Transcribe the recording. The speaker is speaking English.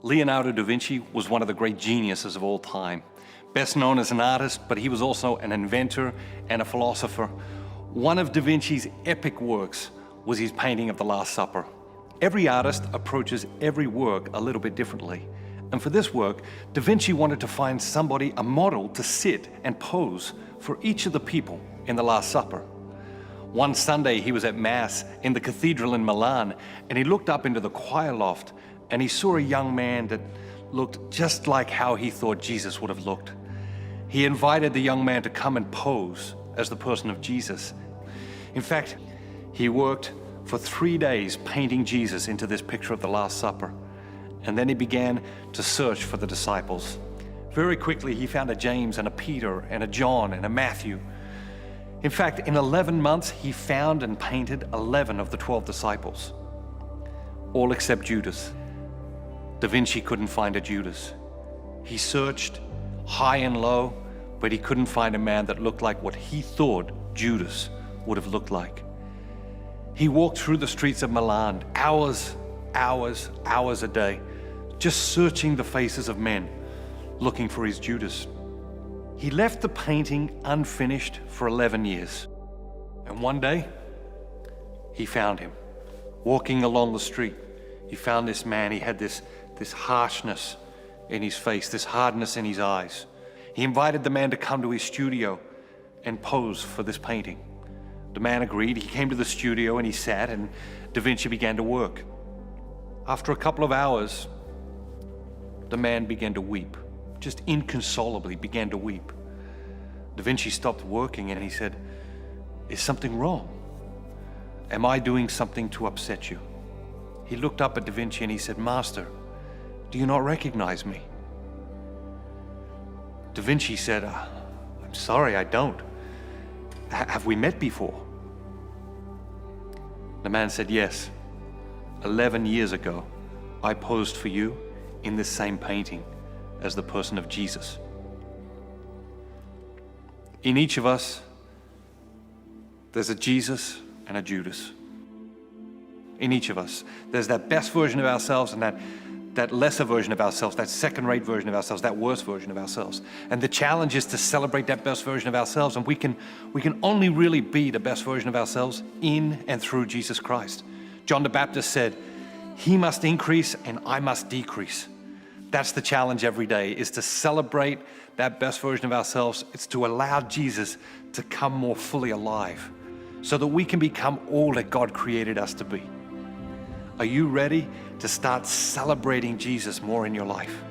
Leonardo da Vinci was one of the great geniuses of all time. Best known as an artist, but he was also an inventor and a philosopher. One of da Vinci's epic works was his painting of the Last Supper. Every artist approaches every work a little bit differently. And for this work, da Vinci wanted to find somebody, a model, to sit and pose for each of the people in the Last Supper. One Sunday, he was at Mass in the cathedral in Milan, and he looked up into the choir loft, and he saw a young man that looked just like how he thought Jesus would have looked. He invited the young man to come and pose as the person of Jesus. In fact, he worked for 3 days painting Jesus into this picture of the Last Supper. And then he began to search for the disciples. Very quickly, he found a James and a Peter and a John and a Matthew. In fact, in 11 months, he found and painted 11 of the 12 disciples, all except Judas. Da Vinci couldn't find a Judas. He searched high and low, but he couldn't find a man that looked like what he thought Judas would have looked like. He walked through the streets of Milan, hours a day, just searching the faces of men, looking for his Judas. He left the painting unfinished for 11 years. And one day, he found him. Walking along the street, he found this man. He had this harshness in his face, this hardness in his eyes. He invited the man to come to his studio and pose for this painting. The man agreed. He came to the studio and he sat, and da Vinci began to work. After a couple of hours, the man began to weep, just inconsolably began to weep. Da Vinci stopped working and he said, "Is something wrong? Am I doing something to upset you?" He looked up at da Vinci and he said, "Master, do you not recognize me?" Da Vinci said, "I'm sorry, I don't. Have we met before?" The man said, "Yes. 11 years ago, I posed for you in this same painting as the person of Jesus." In each of us, there's a Jesus and a Judas. In each of us, there's that best version of ourselves and that lesser version of ourselves, that second-rate version of ourselves, that worst version of ourselves. And the challenge is to celebrate that best version of ourselves, and we can only really be the best version of ourselves in and through Jesus Christ. John the Baptist said, "He must increase and I must decrease." That's the challenge every day, is to celebrate that best version of ourselves. It's to allow Jesus to come more fully alive so that we can become all that God created us to be. Are you ready to start celebrating Jesus more in your life?